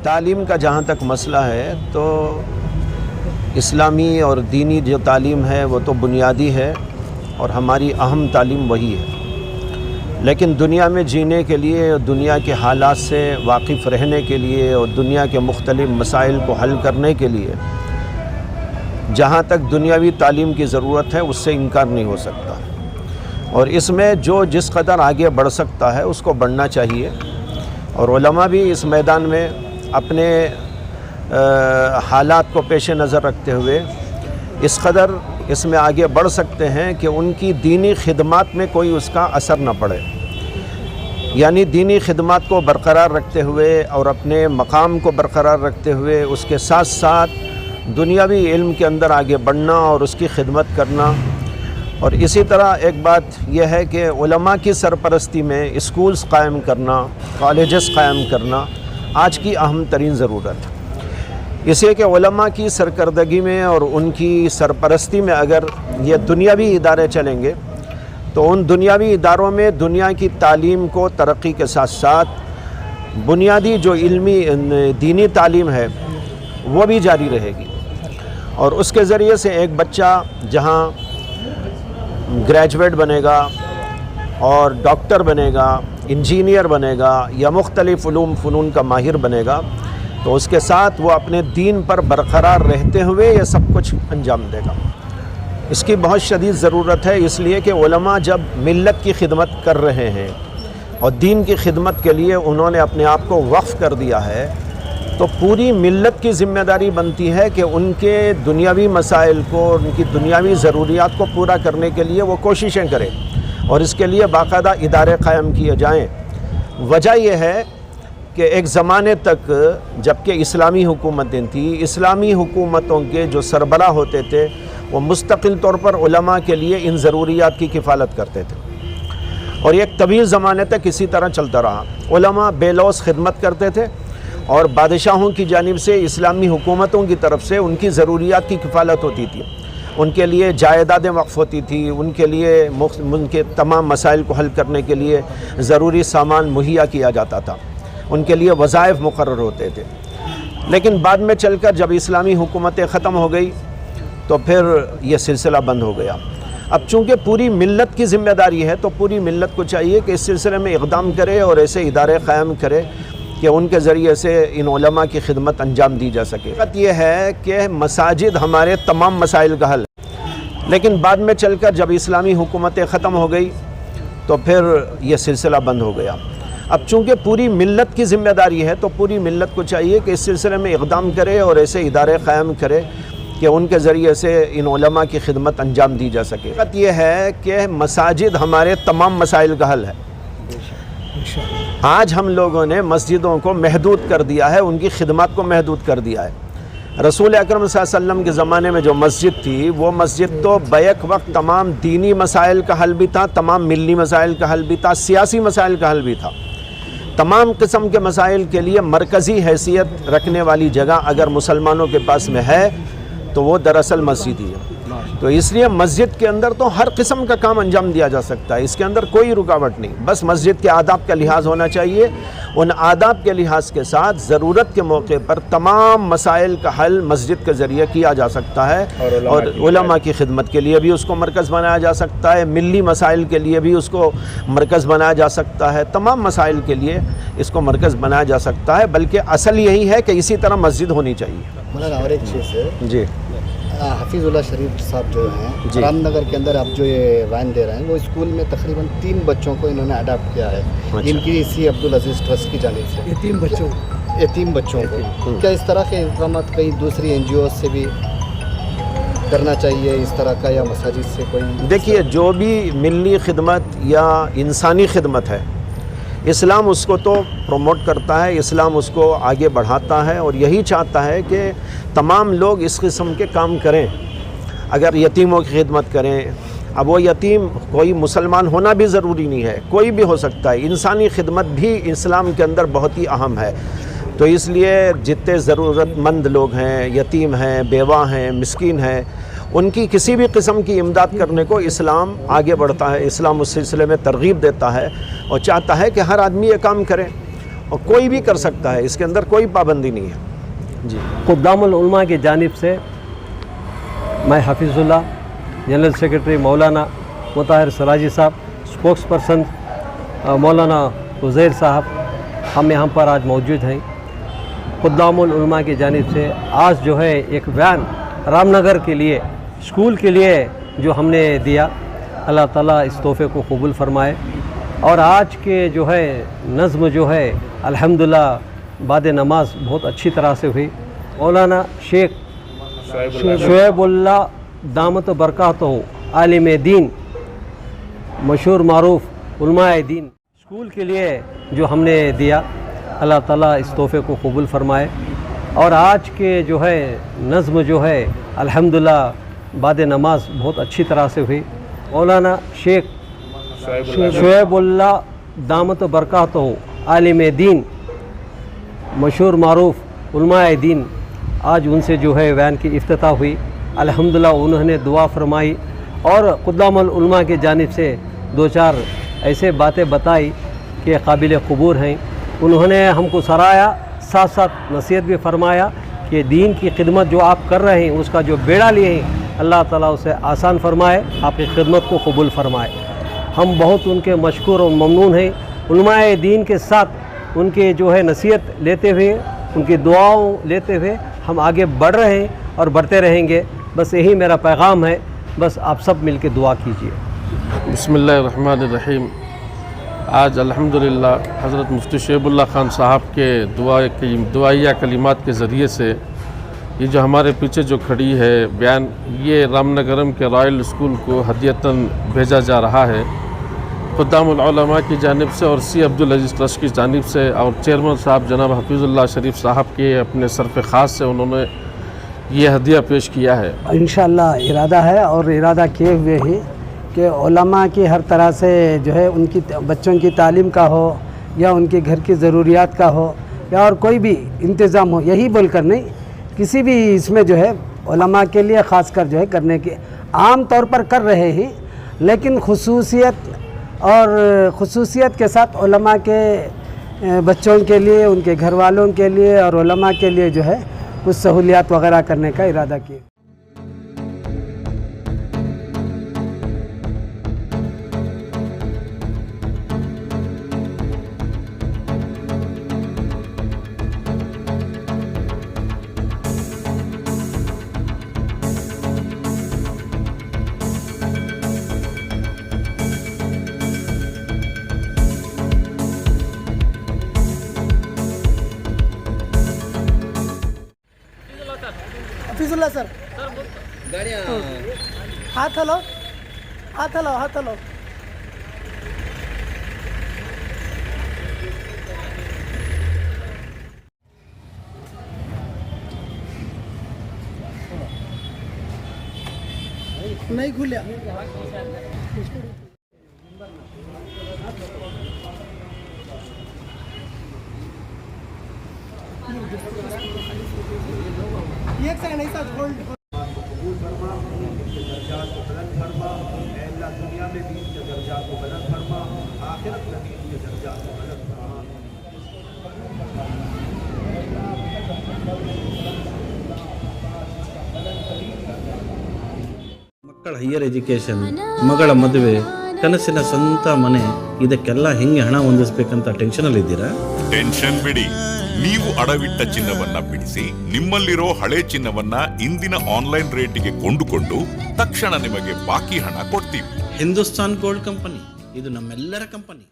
تعلیم کا جہاں تک مسئلہ ہے تو اسلامی اور دینی جو تعلیم ہے وہ تو بنیادی ہے اور ہماری اہم تعلیم وہی ہے، لیکن دنیا میں جینے کے لیے، دنیا کے حالات سے واقف رہنے کے لیے اور دنیا کے مختلف مسائل کو حل کرنے کے لیے جہاں تک دنیاوی تعلیم کی ضرورت ہے اس سے انکار نہیں ہو سکتا، اور اس میں جو جس قدر آگے بڑھ سکتا ہے اس کو بڑھنا چاہیے، اور علماء بھی اس میدان میں اپنے حالات کو پیش نظر رکھتے ہوئے اس قدر اس میں آگے بڑھ سکتے ہیں کہ ان کی دینی خدمات میں کوئی اس کا اثر نہ پڑے، یعنی دینی خدمات کو برقرار رکھتے ہوئے اور اپنے مقام کو برقرار رکھتے ہوئے اس کے ساتھ ساتھ دنیاوی علم کے اندر آگے بڑھنا اور اس کی خدمت کرنا۔ اور اسی طرح ایک بات یہ ہے کہ علماء کی سرپرستی میں اسکولز قائم کرنا، کالجز قائم کرنا آج کی اہم ترین ضرورت ہے، اس لیے کہ علماء کی سرکردگی میں اور ان کی سرپرستی میں اگر یہ دنیاوی ادارے چلیں گے تو ان دنیاوی اداروں میں دنیا کی تعلیم کو ترقی کے ساتھ ساتھ بنیادی جو علمی دینی تعلیم ہے وہ بھی جاری رہے گی، اور اس کے ذریعے سے ایک بچہ جہاں گریجویٹ بنے گا اور ڈاکٹر بنے گا، انجینئر بنے گا یا مختلف علوم فنون کا ماہر بنے گا، تو اس کے ساتھ وہ اپنے دین پر برقرار رہتے ہوئے یہ سب کچھ انجام دے گا۔ اس کی بہت شدید ضرورت ہے، اس لیے کہ علماء جب ملت کی خدمت کر رہے ہیں اور دین کی خدمت کے لیے انہوں نے اپنے آپ کو وقف کر دیا ہے، تو پوری ملت کی ذمہ داری بنتی ہے کہ ان کے دنیاوی مسائل کو، ان کی دنیاوی ضروریات کو پورا کرنے کے لیے وہ کوششیں کریں، اور اس کے لیے باقاعدہ ادارے قائم کیے جائیں۔ وجہ یہ ہے کہ ایک زمانے تک جبکہ اسلامی حکومتیں تھیں، اسلامی حکومتوں کے جو سربراہ ہوتے تھے وہ مستقل طور پر علماء کے لیے ان ضروریات کی کفالت کرتے تھے، اور ایک طویل زمانے تک اسی طرح چلتا رہا۔ علماء بے لوث خدمت کرتے تھے اور بادشاہوں کی جانب سے، اسلامی حکومتوں کی طرف سے ان کی ضروریات کی کفالت ہوتی تھی، ان کے لیے جائیدادیں وقف ہوتی تھی، ان کے لیے ان کے تمام مسائل کو حل کرنے کے لیے ضروری سامان مہیا کیا جاتا تھا، ان کے لیے وظائف مقرر ہوتے تھے۔ لیکن بعد میں چل کر جب اسلامی حکومتیں ختم ہو گئی تو پھر یہ سلسلہ بند ہو گیا۔ اب چونکہ پوری ملت کی ذمہ داری ہے تو پوری ملت کو چاہیے کہ اس سلسلے میں اقدام کرے اور ایسے ادارے قائم کرے کہ ان کے ذریعے سے ان علماء کی خدمت انجام دی جا سکے۔ بات یہ ہے کہ مساجد ہمارے تمام مسائل کا حل ہے، لیکن بعد میں چل کر جب اسلامی حکومتیں ختم ہو گئی تو پھر یہ سلسلہ بند ہو گیا۔ اب چونکہ پوری ملت کی ذمہ داری ہے تو پوری ملت کو چاہیے کہ اس سلسلے میں اقدام کرے اور ایسے ادارے قائم کرے کہ ان کے ذریعے سے ان علماء کی خدمت انجام دی جا سکے۔ بات یہ ہے کہ مساجد ہمارے تمام مسائل کا حل ہے۔ آج ہم لوگوں نے مسجدوں کو محدود کر دیا ہے، ان کی خدمات کو محدود کر دیا ہے۔ رسول اکرم صلی اللہ علیہ وسلم کے زمانے میں جو مسجد تھی وہ مسجد تو بیک وقت تمام دینی مسائل کا حل بھی تھا، تمام ملی مسائل کا حل بھی تھا، سیاسی مسائل کا حل بھی تھا، تمام قسم کے مسائل کے لیے مرکزی حیثیت رکھنے والی جگہ اگر مسلمانوں کے پاس میں ہے تو وہ دراصل مسجد ہی ہے۔ تو اس لیے مسجد کے اندر تو ہر قسم کا کام انجام دیا جا سکتا ہے، اس کے اندر کوئی رکاوٹ نہیں، بس مسجد کے آداب کا لحاظ ہونا چاہیے، ان آداب کے لحاظ کے ساتھ ضرورت کے موقع پر تمام مسائل کا حل مسجد کے ذریعے کیا جا سکتا ہے، اور علماء کی خدمت کے لیے بھی اس کو مرکز بنایا جا سکتا ہے، ملی مسائل کے لیے بھی اس کو مرکز بنایا جا سکتا ہے، تمام مسائل کے لیے اس کو مرکز بنایا جا سکتا ہے، بلکہ اصل یہی ہے کہ اسی طرح مسجد ہونی چاہیے۔ مولانا اور ایک چیز ہے جی، حفیظ اللہ شریف صاحب جو ہیں رام نگر کے اندر اب جو یہ وائن دے رہے ہیں وہ اسکول میں تقریباً 3 بچوں کو انہوں نے اڈاپٹ کیا ہے، ان کی اسی عبدالعزیز ٹرسٹ کی جانب سے یتیم بچوں کو۔ کیا اس طرح کے اقدامات کئی دوسری این جی اوز سے بھی کرنا چاہیے اس طرح کا، یا مساجد سے کوئی؟ دیکھیے، جو بھی ملی خدمت یا انسانی خدمت ہے اسلام اس کو تو پروموٹ کرتا ہے، اسلام اس کو آگے بڑھاتا ہے، اور یہی چاہتا ہے کہ تمام لوگ اس قسم کے کام کریں۔ اگر یتیموں کی خدمت کریں، اب وہ یتیم کوئی مسلمان ہونا بھی ضروری نہیں ہے، کوئی بھی ہو سکتا ہے، انسانی خدمت بھی اسلام کے اندر بہت ہی اہم ہے۔ تو اس لیے جتنے ضرورت مند لوگ ہیں، یتیم ہیں، بیوہ ہیں، مسکین ہیں، ان کی کسی بھی قسم کی امداد کرنے کو اسلام آگے بڑھتا ہے، اسلام اس سلسلے میں ترغیب دیتا ہے اور چاہتا ہے کہ ہر آدمی یہ کام کرے۔ اور کوئی بھی کر سکتا ہے, اس کے اندر کوئی پابندی نہیں ہے. جی خدام العلماء کی جانب سے میں حفیظ اللہ, جنرل سیکرٹری مولانا مطہر سراجی صاحب, اسپوکس پرسن مولانا عزیر صاحب, ہم یہاں پر آج موجود ہیں. خدام العلماء کی جانب سے آج جو ہے ایک وین رام نگر کے لیے اسکول کے لیے جو ہم نے دیا, اللہ تعالیٰ اس تحفے کو قبول فرمائے. اور آج کے جو ہے نظم جو ہے الحمدللہ بعد نماز بہت اچھی طرح سے ہوئی. مولانا شیخ شعیب اللہ دامت برکاتہ عالم دین, مشہور معروف علماء دین, اسکول کے لیے جو ہم نے دیا, اللہ تعالیٰ اس تحفے کو قبول فرمائے. اور آج کے جو ہے نظم جو ہے الحمدللہ بعد نماز بہت اچھی طرح سے ہوئی. مولانا شیخ شعیب اللہ دامت برکاتہ عالم دین, مشہور معروف علماء دین, آج ان سے جو ہے وین کی افتتاح ہوئی. الحمدللہ انہوں نے دعا فرمائی اور خدام العلماء کی جانب سے دو چار ایسے باتیں بتائی کہ قابل قبول ہیں. انہوں نے ہم کو سراہا, ساتھ ساتھ نصیحت بھی فرمایا کہ دین کی خدمت جو آپ کر رہے ہیں اس کا جو بیڑا لیے ہیں اللہ تعالیٰ اسے آسان فرمائے, آپ کی خدمت کو قبول فرمائے. ہم بہت ان کے مشکور اور ممنون ہیں. علماء دین کے ساتھ ان کے جو ہے نصیحت لیتے ہوئے, ان کی دعاؤں لیتے ہوئے ہم آگے بڑھ رہے ہیں اور بڑھتے رہیں گے. بس یہی میرا پیغام ہے, بس آپ سب مل کے دعا کیجیے. بسم اللہ الرحمن الرحیم. آج الحمدللہ حضرت مفتی شعیب اللہ خان صاحب کے دعائیہ کلمات کے ذریعے سے یہ جو ہمارے پیچھے جو کھڑی ہے بیان, یہ رام نگرم کے رائل اسکول کو ہدیتاً بھیجا جا رہا ہے خدام العلماء کی جانب سے اور سی عبدالعزیز ٹرسٹ کی جانب سے, اور چیئرمین صاحب جناب حفیظ اللہ شریف صاحب کے اپنے صرف خاص سے انہوں نے یہ ہدیہ پیش کیا ہے. انشاءاللہ ارادہ ہے اور ارادہ کیے ہوئے ہیں کہ علماء کی ہر طرح سے جو ہے ان کی بچوں کی تعلیم کا ہو یا ان کے گھر کی ضروریات کا ہو یا اور کوئی بھی انتظام ہو, یہی بول کر نہیں, کسی بھی اس میں جو ہے علماء کے لیے خاص کر جو ہے کرنے کے عام طور پر کر رہے ہیں, لیکن خصوصیت کے ساتھ علماء کے بچوں کے لیے, ان کے گھر والوں کے لیے اور علماء کے لیے جو ہے کچھ سہولیات وغیرہ کرنے کا ارادہ کیا. حفیظ اللہ سر, ہاتھ ہلو, ہاتھ ہلو, ہاتھ ہلو. نہیں کھلیا. ایک سیکنڈ ایسا ہولڈ. قبول فرما, کے درجات کو بلند فرما, اے اللہ دنیا میں دین کے درجات کو بلند فرما, آخرت میں دین کے درجات کو بلند فرما. ಮಕ್ಕಳ ಹೈಯರ್ ಎಜುಕೇಷನ್, ಮಗಳ ಮದುವೆ, ಕನಸಿನ ಸ್ವಂತ ಮನೆ, ಇದಕ್ಕೆಲ್ಲ ಹೆಂಗೆ ಹಣ ಹೊಂದಿಸ್ಬೇಕಂತ ಟೆನ್ಷನಲ್ಲಿದ್ದೀರಾ? ಟೆನ್ಷನ್ ಬಿಡಿ, ನೀವು ಅಡವಿಟ್ಟ ಚಿನ್ನವನ್ನ ಬಿಡಿಸಿ ನಿಮ್ಮಲ್ಲಿರೋ ಹಳೆ ಚಿನ್ನವನ್ನ ಇಂದಿನ ಆನ್ಲೈನ್ ರೇಟಿಗೆ ಕೊಂಡುಕೊಂಡು ತಕ್ಷಣ ನಿಮಗೆ ಬಾಕಿ ಹಣ ಕೊಡ್ತೀವಿ. ಹಿಂದೂಸ್ತಾನ್ ಗೋಲ್ಡ್ ಕಂಪನಿ, ಇದು ನಮ್ಮೆಲ್ಲರ ಕಂಪನಿ.